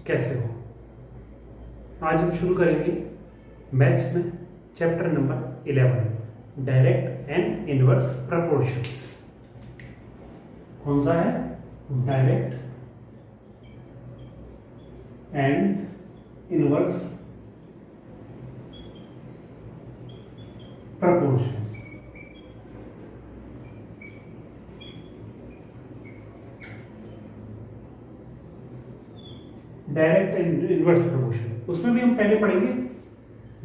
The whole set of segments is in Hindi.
कैसे हो। आज हम शुरू करेंगे मैथ्स में chapter number 11 direct and inverse proportions. कौन सा है? Direct and inverse proportions. Direct and inverse proportion, उसमें भी हम पहले पढ़ेंगे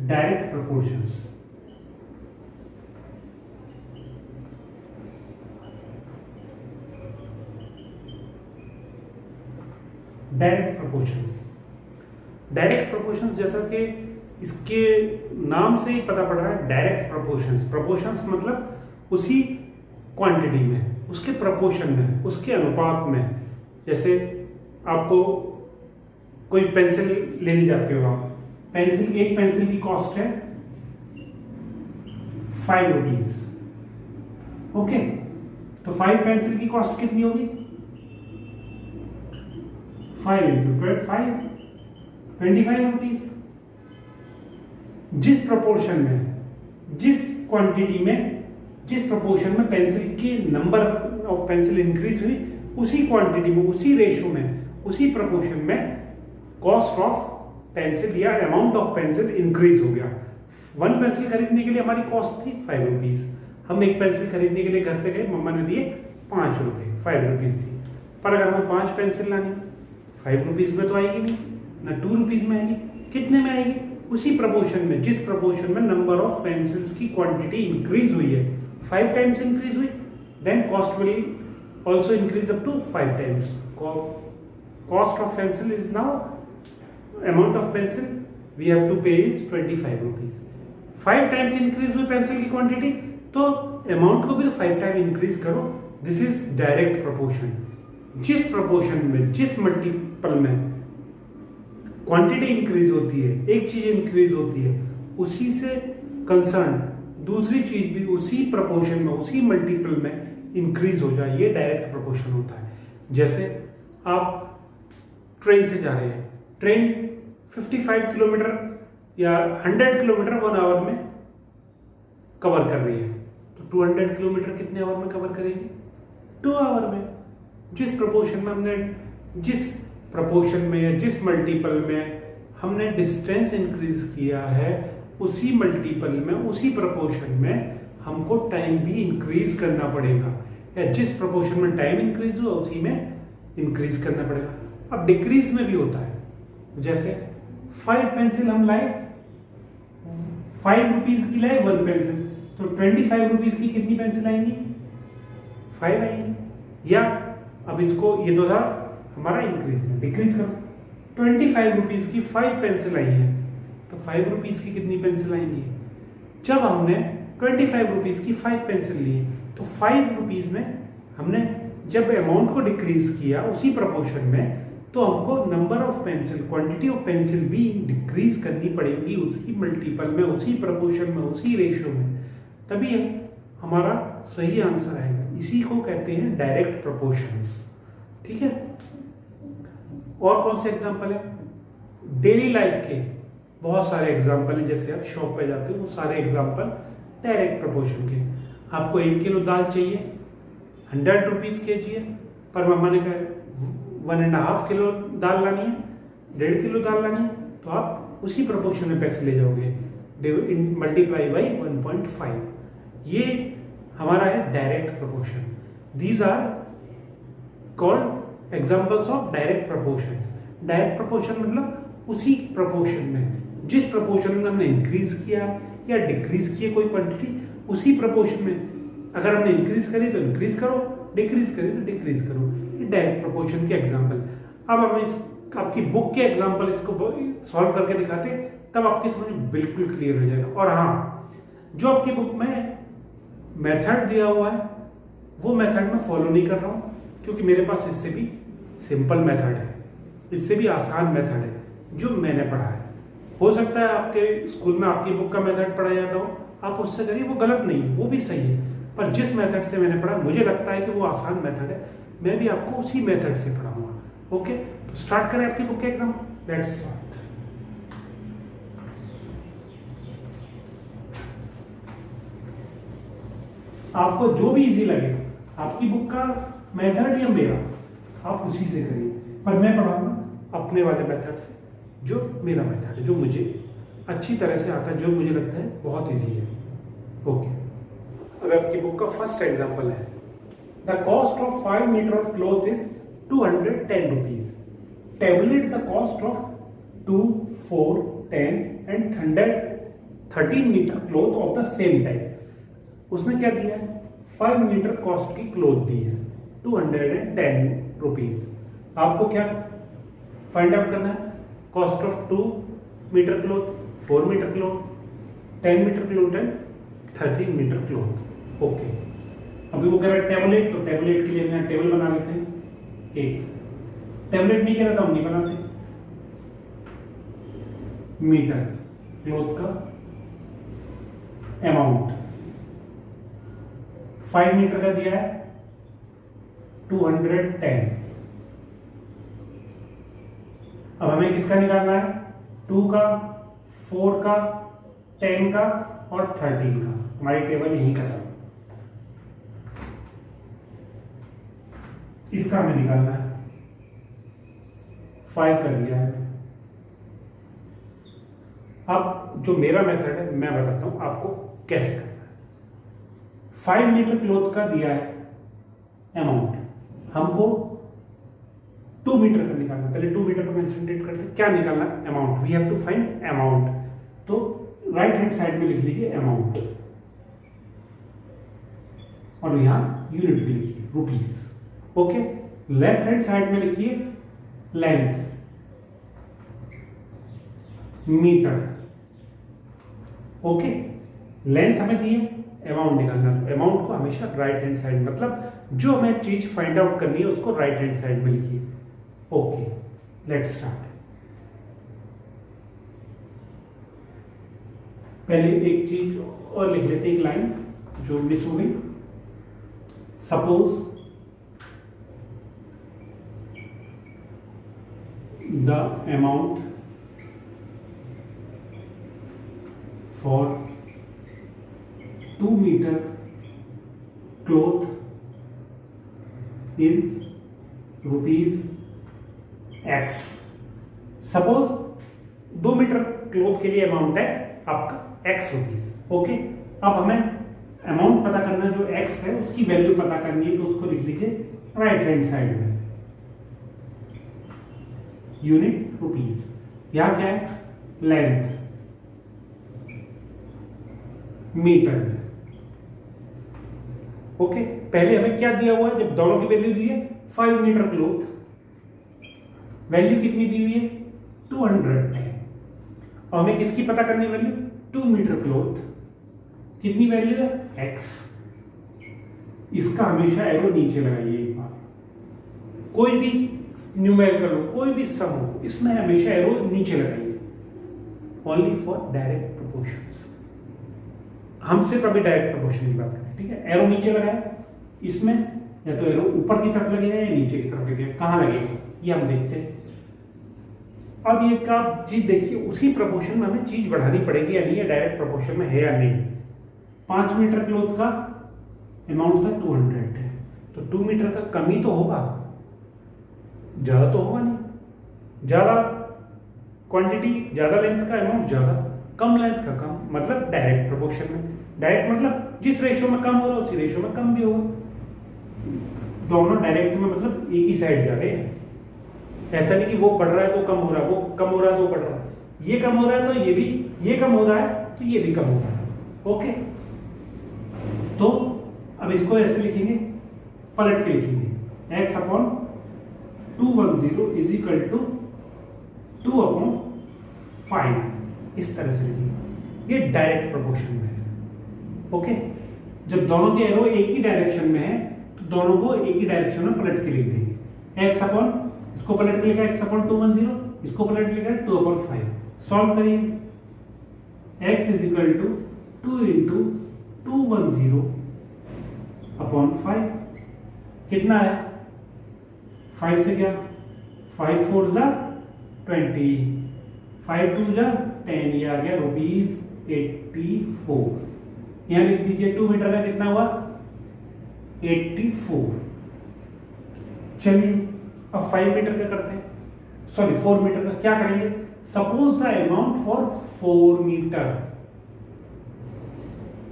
डायरेक्ट प्रपोर्शंस। डायरेक्ट प्रपोर्शंस जैसा कि इसके नाम से ही पता पड़ रहा है, डायरेक्ट प्रपोर्शंस मतलब उसी क्वांटिटी में, उसके प्रपोर्शन में, उसके अनुपात में। जैसे आपको कोई पेंसिल लेने जाते हो आप, एक पेंसिल की कॉस्ट है 5 रुपीज। ओके, तो 5 पेंसिल की कॉस्ट कितनी होगी? 5 into 5 25 रुपीज। जिस प्रोपोर्शन में, जिस क्वांटिटी में, जिस प्रोपोर्शन में पेंसिल की नंबर ऑफ पेंसिल इंक्रीज हुई, उसी क्वांटिटी में, उसी रेशो में, उसी प्रोपोर्शन में कॉस्ट ऑफ पेंसिल या अमाउंट ऑफ पेंसिल इंक्रीज हो गया। 1 पेंसिल खरीदने के लिए हमारी कॉस्ट थी 5 रुपीज। हम एक पेंसिल खरीदने के लिए घर से गए, मम्मा ने दिए 5 रुपए, 5 रुपीज थी। पर अगर हमें 5 पेंसिल लानी, 5 रुपीज में तो आएगी नहीं ना, 2 रुपीज में आएगी। कितने में आएगी? उसी प्रपोर्शन में, जिस प्रपोर्शन में नंबर ऑफ पेंसिल्स की क्वांटिटी इंक्रीज हुई है, 5 टाइम्स इंक्रीज हुई, then cost will also increase up to 5 times. Cost of pencil is now, amount of pencil we have to pay is 25 rupees। 5 times increase हुई पेंसिल की क्वांटिटी, तो अमाउंट को भी तो 5 टाइम इंक्रीज करो। This is direct proportion. जिस प्रपोर्शन में, जिस मल्टीपल में क्वांटिटी इंक्रीज होती है, एक चीज इंक्रीज होती है, उसी से कंसर्न दूसरी चीज भी उसी प्रपोर्शन में, उसी मल्टीपल में इंक्रीज हो जाए, ये डायरेक्ट प्रपोर्शन होता है। जैसे आप ट्रेन से जा रहे हैं, ट्रेन 55 किलोमीटर या 100 किलोमीटर 1 आवर में कवर कर रही है, तो 200 किलोमीटर कितने आवर में कवर करेंगे? 2 आवर में। जिस प्रपोर्शन में हमने, जिस प्रपोर्शन में या जिस मल्टीपल में हमने डिस्टेंस इंक्रीज किया है, उसी मल्टीपल में, उसी प्रपोर्शन में हमको टाइम भी इंक्रीज करना पड़ेगा, या जिस प्रपोर्शन में टाइम इंक्रीज हुआ उसी में इंक्रीज करना पड़ेगा। अब डिक्रीज में भी होता है। जैसे 5 पेंसिल हम लाए, 5 रुपीज की लाए 1 पेंसिल, तो 25 रुपीज की कितनी पेंसिल आएंगी? 5 आएंगी। या अब इसको, ये तो था हमारा इंक्रीज में, डिक्रीज करो, 25 रुपीज की 5 पेंसिल आई है, तो 5 रुपीज की कितनी पेंसिल आएंगी? जब हमने 25 रुपीज की 5 पेंसिल ली, तो 5 रुपीज में हमने जब अमाउंट को डिक्रीज किया उसी प्रपोर्शन में, तो हमको number of pencil, quantity of pencil भी डिक्रीज करनी पड़ेगी उसी मल्टीपल में, उसी प्रपोर्शन में, उसी रेशियो में, तभी हमारा सही आंसर आएगा। इसी को कहते हैं डायरेक्ट प्रपोर्शंस। ठीक है। और कौन से एग्जांपल है? डेली लाइफ के बहुत सारे एग्जांपल हैं। जैसे आप शॉप पे जाते हो, वो सारे एग्जांपल डायरेक्ट प्रपोर्शन के। आपको 1 किलो दाल चाहिए, 100 रुपीज केजी है, पर मम्मा ने कहा 1.5 किलो दाल लानी है, 1.5 किलो दाल लानी है, तो आप उसी प्रपोर्शन में पैसे ले जाओगे, मल्टीप्लाई बाई 1.5। ये हमारा है direct proportion. These are called examples of direct proportion. Direct proportion मतलब उसी प्रपोर्शन में, जिस प्रपोर्शन में हमने इंक्रीज किया या डिक्रीज किया कोई क्वांटिटी, उसी प्रपोर्शन में अगर हमने इंक्रीज करी तो इंक्रीज करो, डिक्रीज करी तो डिक्रीज करो। ये डायरेक्ट प्रपोर्शन के एग्जांपल। अब हम इस आपकी बुक के एग्जांपल इसको सॉल्व करके दिखाते, तब आपकी समझ बिल्कुल क्लियर हो जाएगा। और हाँ, जो आपकी बुक में मेथड दिया हुआ है, वो मेथड मैं फॉलो नहीं कर रहा हूँ, क्योंकि मेरे पास इससे भी सिंपल मेथड है, इससे भी आसान मेथड है जो मैंने पढ़ा है। हो सकता है आपके स्कूल में आपकी बुक का मेथड पढ़ाया जाता हो, आप उससे करिए, वो गलत नहीं है, वो भी सही है, पर जिस मेथड से मैंने पढ़ा मुझे लगता है कि वो आसान मेथड है, मैं भी आपको उसी मेथड से पढ़ाऊंगा। ओके, तो स्टार्ट करें आपकी बुक के एग्जाम। Let's start. आपको जो भी इजी लगे, आपकी बुक का मेथड या मेरा, आप उसी से करिए, पर मैं पढ़ाऊंगा अपने वाले मेथड से, जो मेरा मेथड है, जो मुझे अच्छी तरह से आता है, जो मुझे लगता है बहुत इजी है। ओके, अगर आपकी बुक का फर्स्ट एग्जांपल है, the cost of 5 metre of cloth is 210 rupees, tablet the cost of 2, 4, 10 and 113 metre cloth of the same type. उसने क्या दिया है, 5 मीटर कॉस्ट की क्लॉथ दी है, 210 रुपीज। आपको क्या फाइंड आउट करना है, cost of 2 metre cloth, 4 metre cloth, 10 metre cloth and 13 metre cloth. Okay, अभी वो कह रहा है टेबलेट, तो टेबलेट के लिए हम टेबल बना लेते हैं। एक टेबलेट नहीं कह रहा था, हम नहीं बनाते। मीटर क्लॉथ का अमाउंट 5 मीटर का दिया है 210। अब हमें किसका निकालना है, 2 का, 4 का, 10 का और 13 का। हमारी टेबल यहीं खत्म। इसका हमें निकालना है, 5 कर दिया है। अब जो मेरा मेथड है मैं बताता हूं आपको कैसे करना है। 5 मीटर क्लॉथ का दिया है अमाउंट, हमको 2 मीटर का निकालना। पहले 2 मीटर को कंसंट्रेट करते हैं, क्या निकालना, amount. We have to find amount. तो राइट हैंड साइड में लिख लीजिए अमाउंट, और यहां यूनिट भी लिखिए, rupees. Okay, left hand side में लिखिए लेंथ, मीटर। ओके, लेंथ हमें दी है, अमाउंट निकालना। अमाउंट को हमेशा राइट हैंड साइड, मतलब जो हमें चीज फाइंड आउट करनी है उसको राइट हैंड साइड में लिखिए। Okay, let's start. पहले एक चीज और लिख लेते हैं, एक लाइन जो मिस हो गई। Suppose the amount for 2 metre cloth is rupees x. Suppose 2 metre cloth के लिए अमाउंट है आपका एक्स रुपीज। ओके, अब हमें अमाउंट पता करना है, जो एक्स है उसकी वैल्यू पता करनी है, तो उसको लिख लीजिए राइट हैंड साइड में, यूनिट रुपीज। यहां क्या है, लेंथ मीटर में। ओके, पहले हमें क्या दिया हुआ है, जब दोनों की वैल्यू दी है 5 मीटर क्लॉथ, वैल्यू कितनी दी हुई है 210। और हमें किसकी पता करनी है वैल्यू, 2 मीटर क्लॉथ, कितनी वैल्यू है एक्स। इसका हमेशा एरो नीचे लगाइए एक बार। कोई भी न्यूमेरिकल हो, कोई भी सम हो, इसमें हमेशा एरो नीचे लगाइए, ओनली फॉर डायरेक्ट प्रोपोर्शंस। हम सिर्फ अभी डायरेक्ट प्रोपोर्शन की बात करें, ठीक है। एरो नीचे लगाए, इसमें या तो एरो ऊपर की तरफ लगेगा या नीचे की तरफ लगेगा, कहां लगेगा ये हम देखते हैं। अब ये का चीज देखिए, उसी प्रोपोर्शन में हमें चीज बढ़ानी पड़ेगी या नहीं, या डायरेक्ट प्रोपोर्शन में है या नहीं। 5 मीटर क्लॉथ का अमाउंट था 200 है, तो 2 मीटर का कम ही तो होगा, ज्यादा तो होगा नहीं। ज्यादा क्वांटिटी, ज्यादा लेंथ का अमाउंट ज्यादा, कम लेंथ का कम, मतलब डायरेक्ट प्रोपोर्शन में। डायरेक्ट मतलब जिस रेशियो में कम हो रहा है उसी रेशियो में कम भी होगा। दोनों डायरेक्ट में मतलब एक ही साइड जा रहे हैं, ऐसा नहीं कि वो बढ़ रहा है तो कम हो रहा है, वो कम हो रहा है तो बढ़ रहा है, ये कम हो रहा है तो ये भी, ये कम हो रहा है तो ये भी कम हो रहा है। ओके, तो अब इसको ऐसे लिखेंगे, पलट के लिखेंगे, x upon 210 is equal to 2 upon 5, इस तरह से लिखेंगे। ये डायरेक्ट प्रोपोर्शन में है। ओके, जब दोनों के एरो एक ही डायरेक्शन में है तो दोनों को एक ही डायरेक्शन में पलट के लिख देंगे। x अपॉन, इसको पलट के लिखा x अपॉन 210, इसको पलट के लिखा 2 अपॉन 5। सॉल्व करिए, x is equal to 2 into 210 upon 5, कितना है 5 से क्या, 5 4 जा 20, 5 2 जा 10, ये आ गया ₹84। यहाँ लिख दीजिए 2 मीटर का कितना हुआ 84। चलिए अब 5 मीटर का करते हैं, सॉरी 4 मीटर का। क्या करेंगे, suppose the amount for 4 metre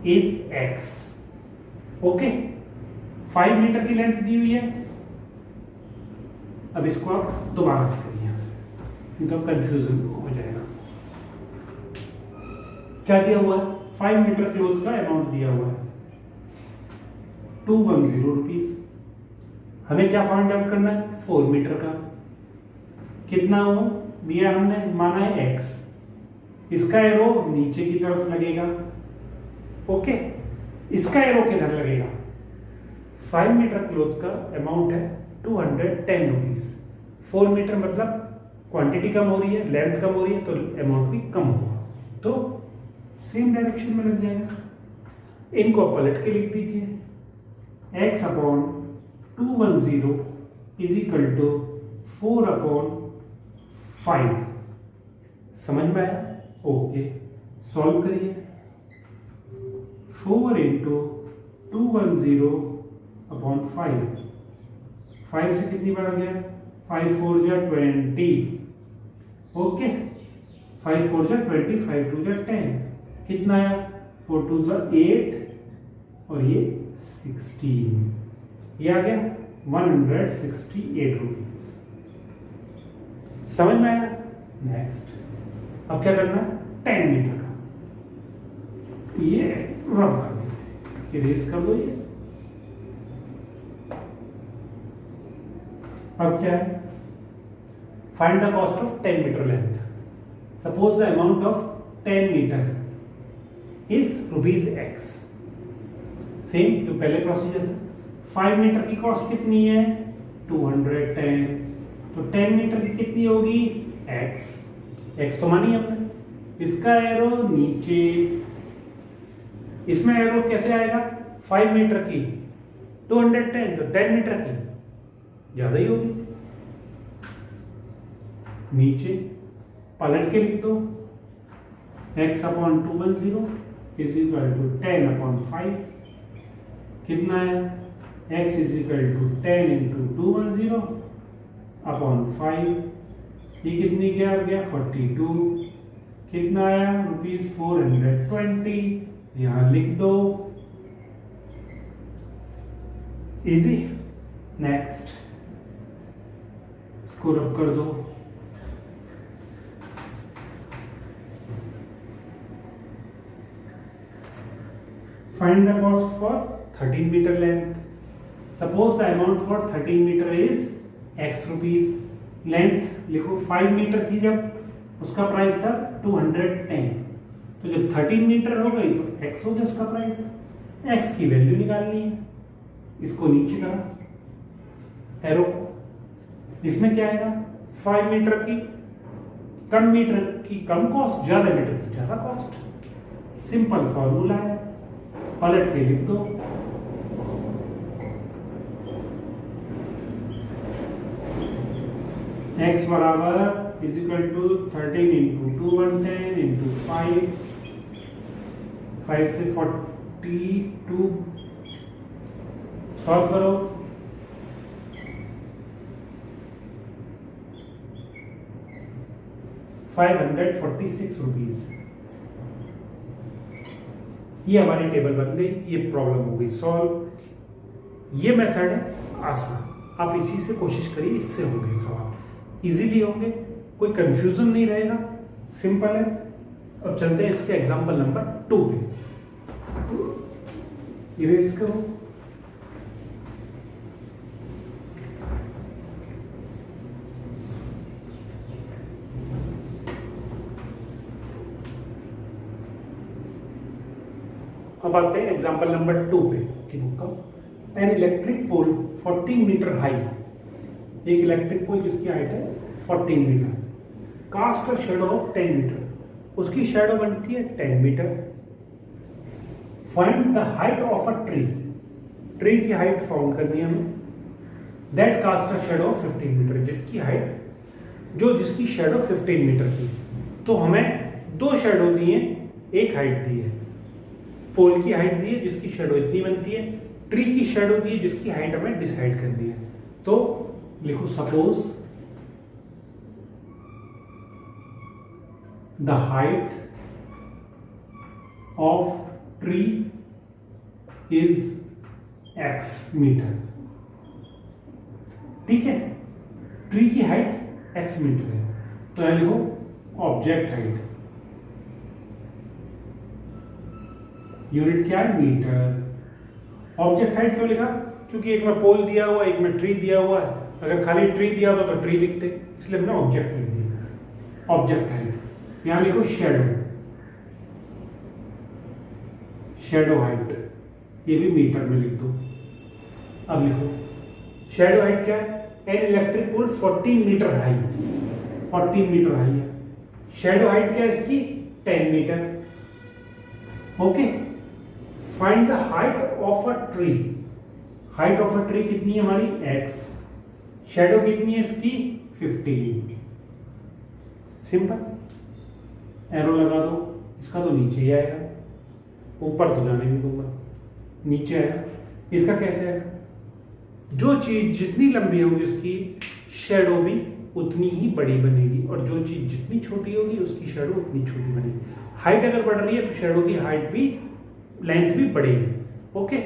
is x। Okay, 5 metre की लेंथ दी हुई है। अब इसको आप दोबारा से करिए, यहां से नहीं तो कंफ्यूजन हो जाएगा। क्या दिया हुआ है, 5 मीटर क्लोथ का अमाउंट दिया हुआ है 210 रुपीज। हमें क्या फाइंड आउट करना है, 4 मीटर का कितना हो दिया हमने, माना है x। इसका एरो नीचे की तरफ लगेगा। ओके, इसका एरो किधर लगेगा, 5 मीटर क्लोथ का अमाउंट है 210 रुपीज। 4 मीटर मतलब क्वांटिटी कम हो रही है, लेंथ कम हो रही है, तो अमाउंट भी कम होगा, तो सेम डायरेक्शन में लग जाएगा। इनको पलट के लिख दीजिए, x upon 210 is equal to 4/5। समझ में आया, ओके। सॉल्व करिए, 4 इंटू 210/5, 5 से कितनी बार आ गया, 5 4 जा 20। ओके, 5 4 जा 20, 5 2 जा 10, कितना आया 4 2 जा 8 और ये 16, ये आ गया 168 रुपीज। समझ में आया। नेक्स्ट अब क्या करना है, 10 मीटर का, ये रब कर देते, इरेज कर दो ये। अब क्या है, find the cost of 10 metre length. Suppose the amount of 10 metre is ₹x। Same जो पहले प्रोसीजर था, 5 मीटर की कॉस्ट कितनी है 210, तो 10 मीटर की कितनी होगी x। x तो मानी हमने, इसका एरो नीचे, इसमें एरो कैसे आएगा, 5 मीटर की 210, तो 10 मीटर की ज्यादा ही होगी, नीचे पलट के लिख दो, x upon 210 is equal to 10/5, कितना है x is equal to 10 into 210/5, ये कितनी क्या आ गया 42, कितना आया ₹420, यहां लिख दो, इजी। नेक्स्ट इसको रब कर दो, find the cost for 13 meter length. Suppose the amount for 13 meter is x rupees. Length लिखो 5 मीटर थी जब, उसका प्राइस था 210, तो जब 13 मीटर हो गई तो x हो गया उसका प्राइस। x की वैल्यू निकालनी है, इसको नीचे करा एरो, इसमें क्या आएगा 5 मीटर की कम कॉस्ट, ज्यादा मीटर की ज्यादा कॉस्ट। सिंपल फॉर्मूला है, पलट के लिख दो, x बराबर is equal to 13 into 210 into 5 से 42, सॉल्व करो, ₹546। ये हमारी टेबल बन गई, ये प्रॉब्लम हो गई सॉल्व। ये मेथड है आसान, आप इसी से कोशिश करिए, इससे होंगे सवाल, इजीली होंगे, कोई कंफ्यूजन नहीं रहेगा, सिंपल है। अब चलते हैं इसके एग्जांपल नंबर 2 पे, इरेज करो, अब आते हैं एग्जांपल नंबर 2 पे कि an electric pole 14 metre high, एक इलेक्ट्रिक पोल जिसकी हाइट है 14 metre, cast a shadow of 10 metre, उसकी शैडो बनती है 10 metre. Find the height of a tree, tree की हाइट फाउंड करनी है हमें, that cast a shadow of 15 metre, जिसकी हाइट जो जिसकी शेडो 15 मीटर की। तो हमें दो शेडो दिए, एक हाइट दी है, पोल की हाइट दी है जिसकी शेडो इतनी बनती है, ट्री की शेडो दी है जिसकी हाइट हमें डिसाइड करनी है। तो लिखो suppose the height of tree is x metre. ठीक है, ट्री की हाइट x मीटर है, तो यहां लिखो ऑब्जेक्ट हाइट, यूनिट क्या है मीटर। ऑब्जेक्ट हाइट क्यों लिखा? क्योंकि एक में पोल दिया हुआ, एक में ट्री दिया हुआ है। अगर खाली ट्री दिया होता तो ट्री लिखते, इसलिए हमने ऑब्जेक्ट लिख दिया, ऑब्जेक्ट हाइट। यहां लिखो शेडो, शेडो हाइट, ये भी मीटर में लिख दो। अब लिखो शेडो हाइट क्या है? An electric pole 14 metre high, 14 metre high है। शेडो हाइट क्या है इसकी? 10 metre. Okay, find the height of a tree. Height of a tree कितनी है हमारी? x। शेडो कितनी है इसकी? 15। सिंपल, एरो लगा दो, इसका तो नीचे ही आएगा, ऊपर तो जाने नहीं दूंगा, नीचे आएगा। इसका कैसे आएगा? जो चीज जितनी लंबी होगी उसकी शेडो भी उतनी ही बड़ी बनेगी, और जो चीज जितनी छोटी होगी उसकी शेडो उतनी छोटी बनेगी। हाइट अगर बढ़ रही है तो शेडो की हाइट भी, लेंथ भी बढ़ेगी। ओके,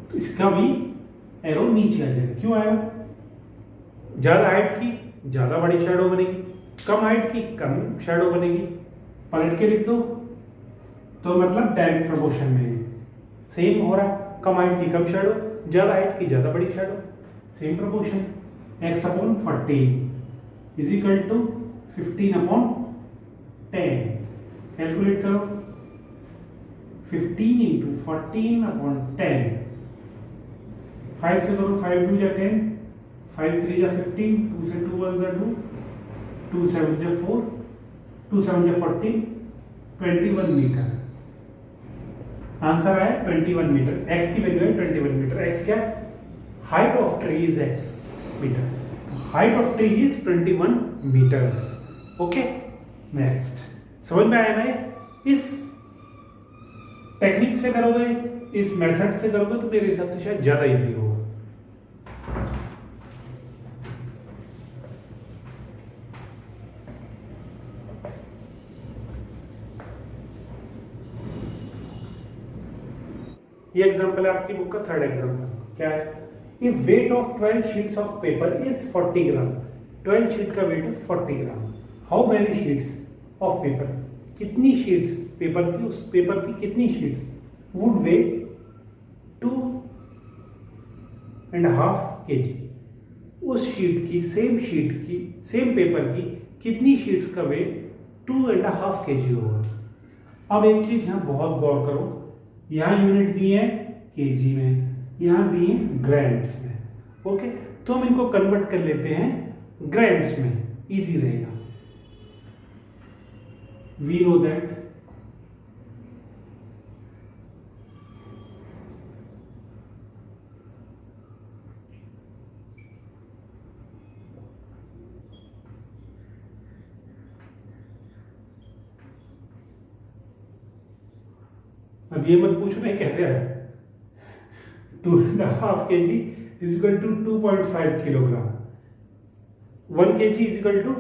तो इसका भी एरो नीचे आ जाएगा। क्यों आएगा? ज्यादा हाइट की ज्यादा बड़ी शेडो बनेगी, कम हाइट की कम शेडो बनेगी। पलट के लिख दो तो मतलब डायरेक्ट प्रोपोर्शन में सेम हो रहा, कम हाइट की कम शेडो, ज्यादा हाइट की ज्यादा बड़ी shadow, same proportion. x upon 14 is equal to 15 upon 10। Calculate करो, 15 इंटू 14 अपॉन 10। 5 से करो, 5 2 जा 10, 5 3 जा 15, 2 से 2 1 जा 2, 2 7 जा 4, 2 7 जा 14, 21 मीटर। आंसर है 21 मीटर। x की वैल्यू है 21 मीटर। x क्या? Height of tree is x metre, height of tree is 21 metres. Okay, next. समझ में आया ना? इस टेक्निक से करोगे, इस मेथड से करोगे तो मेरे हिसाब से शायद ज्यादा इजी होगा। ये एग्जांपल है आपकी बुक का, थर्ड एग्जांपल क्या है? If weight of 12 sheets of paper is 40 gram, 12 sheet का वेट है 40 gram, how many sheets of paper, कितनी शीट्स पेपर की, उस पेपर की कितनी शीट्स वुड वे 2.5 kg, उस शीट की, सेम पेपर की कितनी शीट्स का वेट 2.5 kg होगा। अब एक चीज यहां बहुत गौर करो, यहां यूनिट दी है केजी में, यहां दी है ग्राम्स में। ओके, तो हम इनको कन्वर्ट कर लेते हैं ग्राम्स में, इजी रहेगा। वी नो दैट अब ये मत पूछो ना कैसे आया। 2.5 kg is equal to 2.5 kilogram, 1 kg is equal to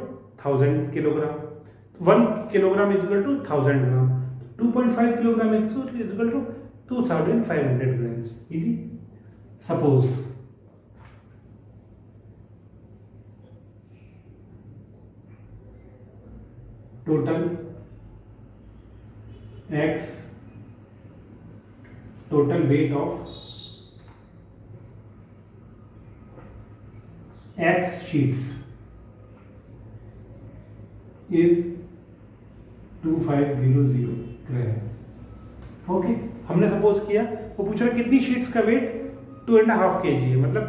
1000 kilogram, 1 kilogram is equal to 1000 gram, 2.5 kilogram is equal to 2500 grams. Easy. Suppose total x, total weight of x sheets is 2500 gram. Okay, हमने सपोज किया, वो पूछ रहा कितनी शीट्स का वेट 2.5 kg है, मतलब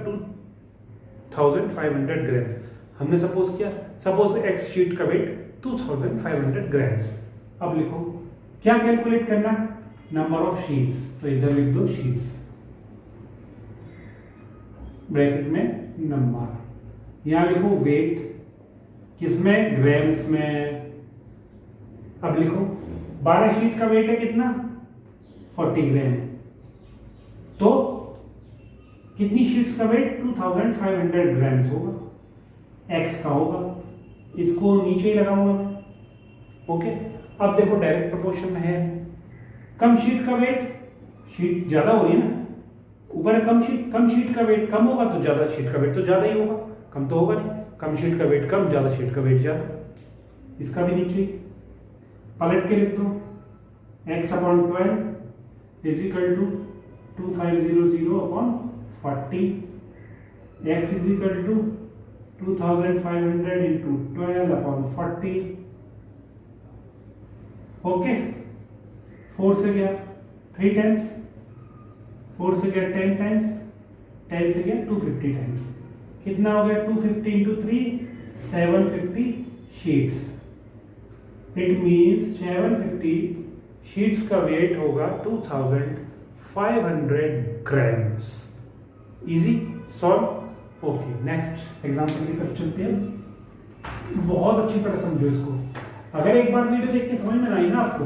2500 ग्राम। हमने सपोज किया, सपोज x शीट का वेट 2500 ग्राम्स। अब लिखो क्या कैलकुलेट करना? नंबर ऑफ शीट्स, तो इधर लिख दो शीट्स, ब्रैकेट में नंबर, यहां लिखो वेट, किसमें, ग्राम्स में। अब लिखो 12 शीट का वेट है कितना, 40 ग्राम, तो कितनी शीट्स का वेट 2500 ग्राम्स होगा, एक्स का होगा, इसको नीचे ही लगाऊंगा मैं। ओके, अब देखो डायरेक्ट प्रोपोर्शन में है, कम शीट का वेट, शीट ज्यादा हो रही है ना, ऊपर है कम शीट का वेट कम होगा तो ज्यादा शीट का वेट तो ज्यादा ही होगा, कम तो होगा नहीं, कम शीट का वेट कम, ज्यादा शीट का वेट ज्यादा, इसका भी नीचे पलट के लिख दो, x upon 12 is equal to 2500 upon 40, x is equal to 2500 into 12 upon 40। Okay, 4 से गया 3 टाइम्स, 4 से गया 10 टाइम्स, 10 से गया 250 टाइम्स, कितना हो गया 250 into 3 750 sheets. It means 750 sheets का वेट होगा 2500 grams. Easy solve. Okay, next example की तरफ चलते हैं। बहुत अच्छी तरह समझो इसको, अगर एक बार वीडियो देख के समझ में आई ना आपको,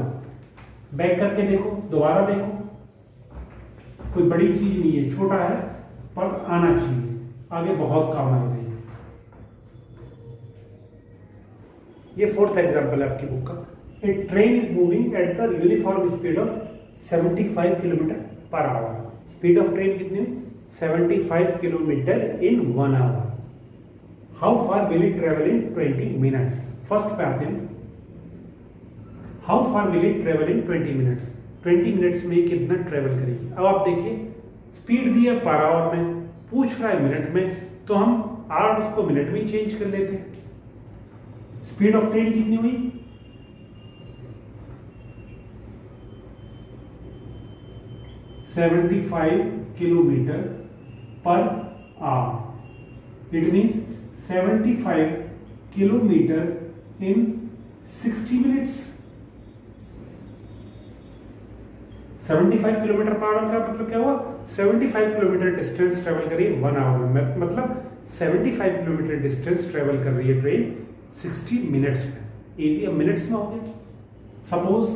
बैक करके देखो, दोबारा देखो, कोई बड़ी चीज नहीं है, छोटा है पर आना चाहिए, आगे बहुत काम आएगा। ये 4th एग्जांपल है आपकी बुक का। A train is moving at the uniform speed of 75 kilometre per hour. Speed of train कितनी, 75 kilometre in 1 hour. How far will it travel in 20 minutes. First पे आते हैं, how far will it travel in 20 minutes. 20 minutes में कितना ट्रेवल करेगी। अब आप देखिए, स्पीड दी है पर आवर में, पूछ रहा है मिनट में, तो हम आवर उसको मिनट में चेंज कर लेते हैं। स्पीड ऑफ ट्रेन कितनी हुई, 75 kilometre per our. It means 75 kilometre in 60 minutes. 75 kilometre per our का मतलब क्या हुआ, 75 किलोमीटर डिस्टेंस ट्रेवल करी 1 आवर में, मतलब 75 किलोमीटर डिस्टेंस ट्रेवल कर रही है ट्रेन 60 मिनट्स में। इजी, अब मिनट्स में हो गया। सपोज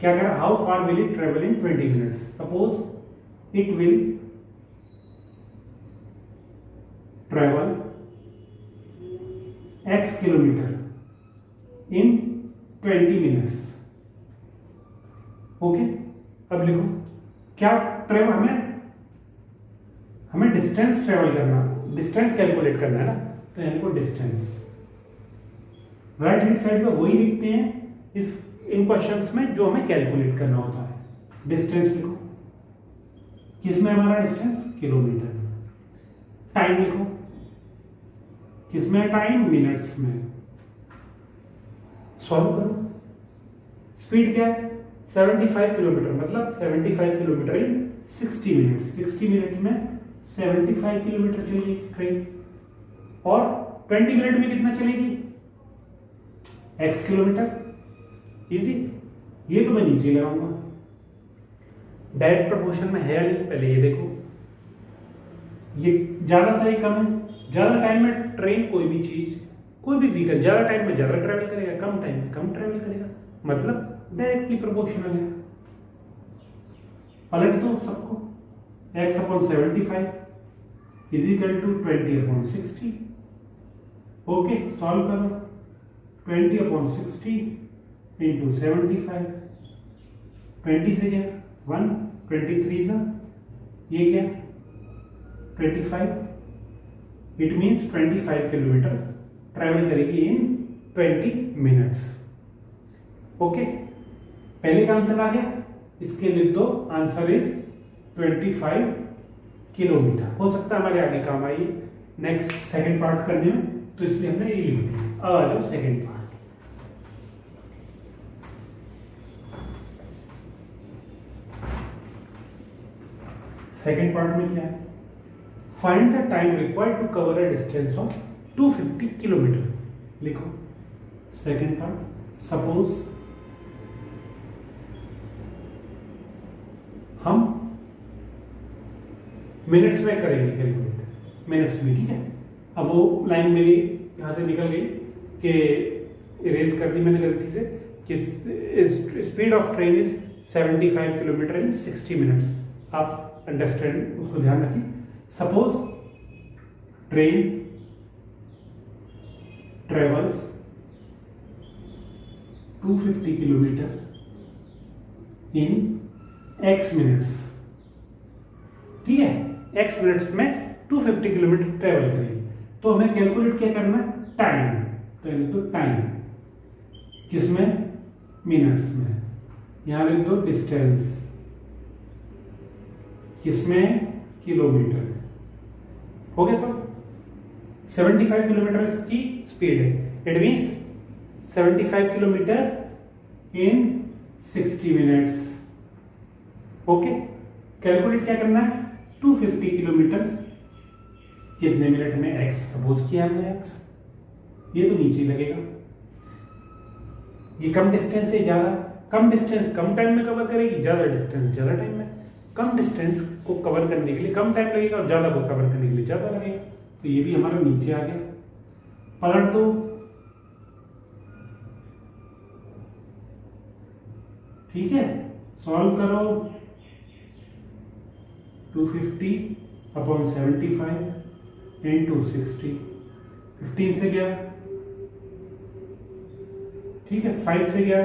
क्या करा, how far will it travel in 20 minutes. Suppose it will travel x kilometre in 20 minutes. Okay, अब लिखो क्या ट्रेवल, हमें डिस्टेंस ट्रेवल करना, डिस्टेंस कैलकुलेट करना है ना, तो यहाँ लिखो डिस्टेंस। राइट हैंड साइड में वही लिखते हैं इन क्वेश्चंस में जो हमें कैलकुलेट करना होता है। डिस्टेंस लिखो, किसमें हमारा डिस्टेंस, किलोमीटर। टाइम लिखो, किसमें टाइम, मिनट्स में। सॉल्व करो। स्पीड क्या है, 75 किलोमीटर, मतलब 75 किलोमीटर इन 60 मिनट्स। 60 मिनट में 75 किलोमीटर चलेगी ट्रेन, और 20 मिनट में कितना चलेगी, x किलोमीटर। इजी, ये तो मैं नीचे लगाऊंगा। डायरेक्ट प्रोपोर्शन में है या नहीं, पहले ये देखो, ये ज्यादा था ये कम है। ज्यादा टाइम में ट्रेन, कोई भी चीज, कोई भी व्हीकल ज्यादा टाइम में ज्यादा ट्रेवल करेगा, कम टाइम में कम ट्रेवल करेगा, मतलब डायरेक्टली प्रोपोर्शनल है। पलट दो सबको, x upon 75 is equal to 20 upon 60। Okay, solve करो। 20 अपॉन 60 इंटू 75, 20 से गया 1, 23 सा ये क्या 25। इट मीन्स 25 किलोमीटर ट्रेवल करेगी इन 20 मिनट्स। ओके, पहले का आंसर आ गया, इसके लिख दो, आंसर इज 25 किलोमीटर। हो सकता है हमारे आगे काम आइए नेक्स्ट सेकंड पार्ट करने में, तो इसलिए हमने ये लिख दिया। अब आ जाओ सेकंड पार्ट। सेकंड पार्ट में क्या है, find the time required to cover a distance of 250 kilometre. लिखो सेकंड पार्ट। सपोज हम मिनट्स में करेंगे कैलकुलेट, मिनट्स में, ठीक है। अब वो लाइन मेरी यहाँ से निकल गई कि इरेज कर दी मैंने गलती से, कि speed of train is 75 kilometre in 60 minutes. आप अंडरस्टैंड, उसको ध्यान रखिए। सपोज ट्रेन ट्रेवल्स 250 किलोमीटर इन x मिनट्स, ठीक है, x मिनट्स में 250 किलोमीटर ट्रेवल करेगी। तो हमें कैलकुलेट क्या करना है, टाइम। तो लिख दो टाइम, किसमें, मिनट्स में। यहां लिख दो डिस्टेंस, किसमें, किलोमीटर। हो गया सब। 75 किलोमीटर इसकी स्पीड है, it means 75 kilometre in 60 minutes. Okay, calculate क्या करना है, 250 किलोमीटर कितने मिनट में, x सपोज किया हमने x, ये तो नीचे लगेगा। ये कम डिस्टेंस है, ज्यादा कम डिस्टेंस कम टाइम में कवर करेगी, ज्यादा डिस्टेंस ज्यादा टाइम में। कम डिस्टेंस को कवर करने के लिए कम टाइम लगेगा और ज्यादा को कवर करने के लिए ज्यादा लगेगा। तो ये भी हमारा नीचे आ गया। पलट दो, ठीक है, सॉल्व करो। 250 अपॉन 75 इंटू 60, 15 से गया, ठीक है, 5 से गया,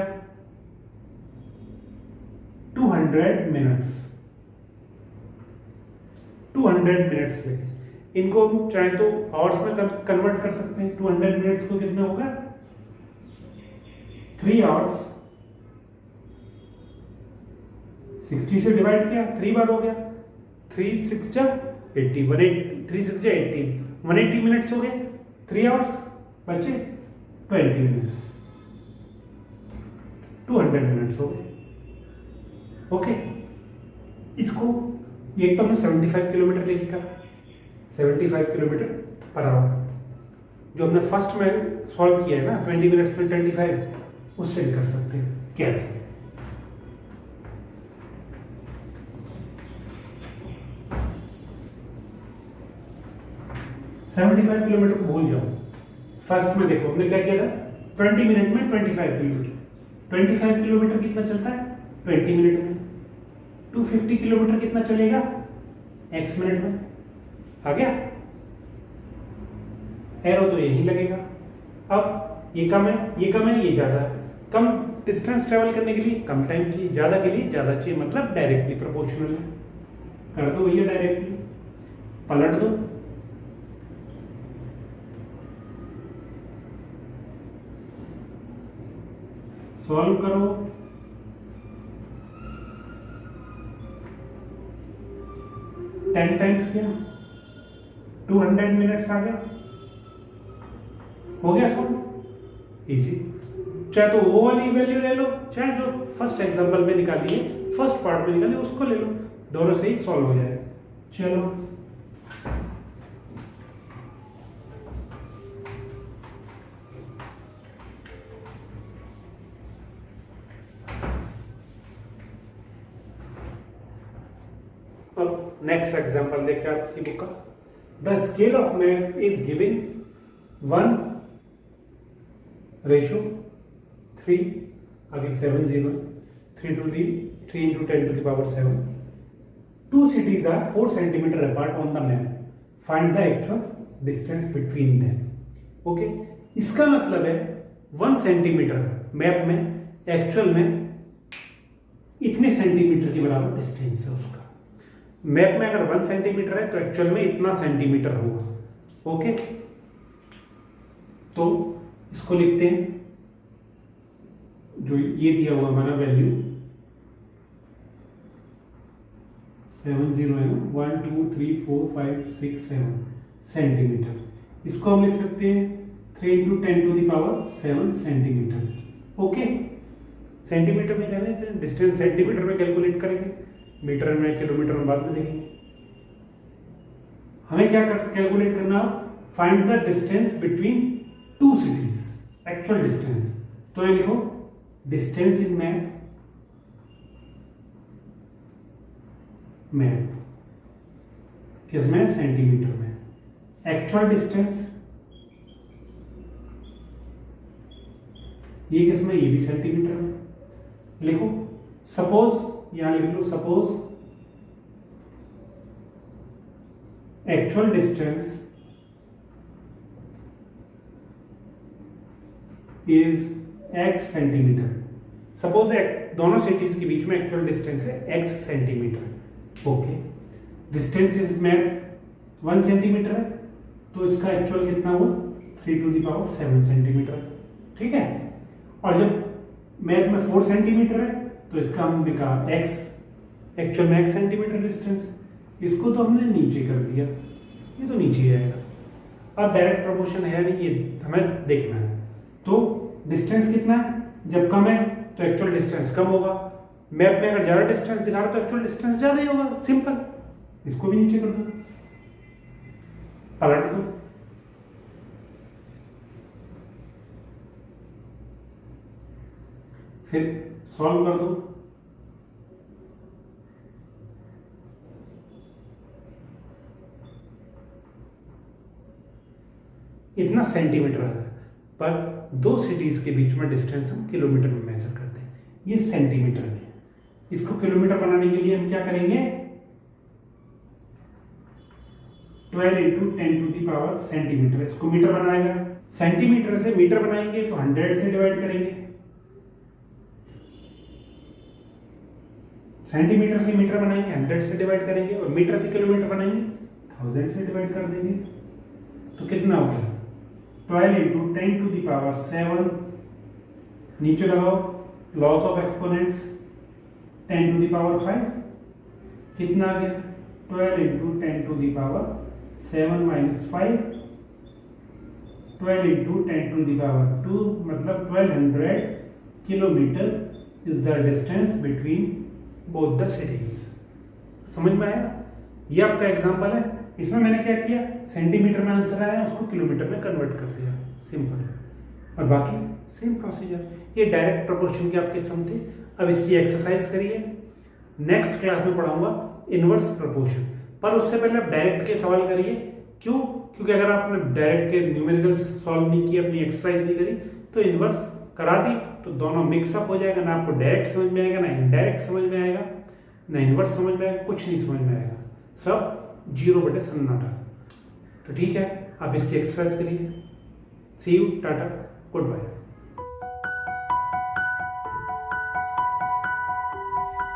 200 मिनट्स, 200 मिनट्स लगे। इनको चाहे तो आवर्स में कन्वर्ट कर सकते हैं। 200 मिनट्स को कितना होगा, 3 आवर्स। 60 से डिवाइड किया, 3 बार हो गया, 3 6 जा 80, 3 6 जा 80, 180 मिनट्स हो गए। 3 आवर्स बचे 20 मिनट्स, 200 मिनट्स हो गए। ओके, इसको एक तो हमने 75 किलोमीटर लेके करा, 75 किलोमीटर पर आवर। जो हमने फर्स्ट में सॉल्व किया है ना 20 मिनट्स में 25, उससे भी कर सकते हैं। कैसे, $75 किलोमीटर को भूल जाओ। फर्स्ट में देखो हमने क्या किया था, 20 मिनट में 25 किलोमीटर। 25 किलोमीटर कितना चलता है 20 मिनट में। 250 किलोमीटर कितना चलेगा x मिनट में। आ गया, एरो तो यही लगेगा। अब ये कम है, ये कम है, ये ज्यादा है। कम डिस्टेंस ट्रेवल करने के लिए कम टाइम चाहिए, ज्यादा के लिए ज्यादा चाहिए, मतलब डायरेक्टली प्रोपोर्शनल है। कर दो ये डायरेक्टली, पलट दो, सॉल्व करो। टेन टाइम्स किया, 200 मिनट्स आ गया। हो गया सॉल्व, इजी। चाहे तो वो वाली वैल्यू ले लो, चाहे जो फर्स्ट एग्जांपल में निकाली है, फर्स्ट पार्ट में निकाली उसको ले लो, दोनों से ही सॉल्व हो जाएगा। चलो अब नेक्स्ट एग्जांपल देखिए आपकी बुक का। The scale of math is giving 1:3, आगे 7 0, 3 into 10 to the power 7. Two cities are 4 centimeter apart on the map. Find the actual distance between them. Okay, इसका मतलब है 1 सेंटीमीटर मैप में एक्चुअल में इतने सेंटीमीटर के बराबर डिस्टेंस है उसका। मैप में अगर 1 सेंटीमीटर है तो एक्चुअल में इतना सेंटीमीटर होगा। ओके, तो इसको लिखते हैं, जो ये दिया हुआ हमारा वैल्यू 70 है ना, 1 2 3 4 5 6 7 सेंटीमीटर। इसको हम लिख सकते हैं 3 into 10 to the power 7 centimetre. Okay, centimetre में रहने दें, डिस्टेंस सेंटीमीटर में कैलकुलेट करेंगे, मीटर में किलोमीटर में बाद में देखेंगे। हमें क्या कैलकुलेट करना, find the distance between two cities, actual distance. तो ये लिखो डिस्टेंस इन मैप किसमें, सेंटीमीटर में। एक्चुअल डिस्टेंस ये किसमें, ये भी सेंटीमीटर में। लिखो सपोज, यहां लिख लो suppose actual distance is x centimetre. Suppose दोनों सिटीज के बीच में एक्चुअल डिस्टेंस है x centimetre. Okay, distance is map 1 centimetre है, तो इसका एक्चुअल कितना हुआ, 3⁻7 सेंटीमीटर। ठीक है, और जब मैप में 4 सेंटीमीटर है तो इसका हम लिखा x, एक्चुअल में x सेंटीमीटर डिस्टेंस। इसको तो हमने नीचे कर दिया, ये तो नीचे आएगा। अब डायरेक्ट प्रोपोर्शन है नहीं, ये हमें देखना है। तो डिस्टेंस कितना है, जब कम है तो एक्चुअल डिस्टेंस कम होगा। मैप में अगर ज्यादा डिस्टेंस दिखा रहा तो एक्चुअल डिस्टेंस ज्यादा ही होगा, सिंपल। इसको भी नीचे कर दो, पलट दो। फिर सॉल्व कर दो। इतना सेंटीमीटर है, पर दो सिटीज के बीच में डिस्टेंस हम किलोमीटर में मेजर करते हैं, ये सेंटीमीटर में। इसको किलोमीटर बनाने के लिए हम क्या करेंगे, 12 × 10⁻⁷ सेंटीमीटर। इसको मीटर बनाएगा, सेंटीमीटर से मीटर बनाएंगे तो 100 से डिवाइड करेंगे, सेंटीमीटर से मीटर बनाएंगे 100 से डिवाइड करेंगे, और मीटर से किलोमीटर बनाएंगे 1000 से डिवाइड कर देंगे। तो कितना हो गया, 12 × 10⁻7, नीचे लगाओ लॉस ऑफ एक्सपोनेंट्स 10⁵, कितना आ गया, 12 × 10⁻7 - 5, 12 × 10⁻2, मतलब 1200 kilometre is the distance between both the cities. समझ में आया? ये आपका एग्जांपल है। इसमें मैंने क्या किया, सेंटीमीटर में आंसर आया, उसको किलोमीटर में कन्वर्ट कर दिया, सिंपल। और बाकी सेम प्रोसीजर। ये डायरेक्ट प्रोपोर्शन के आपके सम थे। अब इसकी एक्सरसाइज करिए। नेक्स्ट क्लास में पढ़ाऊंगा इनवर्स प्रोपोर्शन, पर उससे पहले आप डायरेक्ट के सवाल करिए। क्यों? क्योंकि अगर आपने डायरेक्ट के न्यूमेरिकल्स सॉल्व नहीं किए, अपनी एक्सरसाइज नहीं करी, तो इनवर्स करा दी तो दोनों मिक्सअप हो जाएगा, ना आपको डायरेक्ट समझ में आएगा, ना इनडायरेक्ट समझ में आएगा, ना इनवर्स समझ में आएगा, कुछ नहीं समझ में आएगा, सब 0 सन्नाटा। तो ठीक है, आप इसकी एक्सरसाइज करिए। सी यू, टाटा, गुड बाय।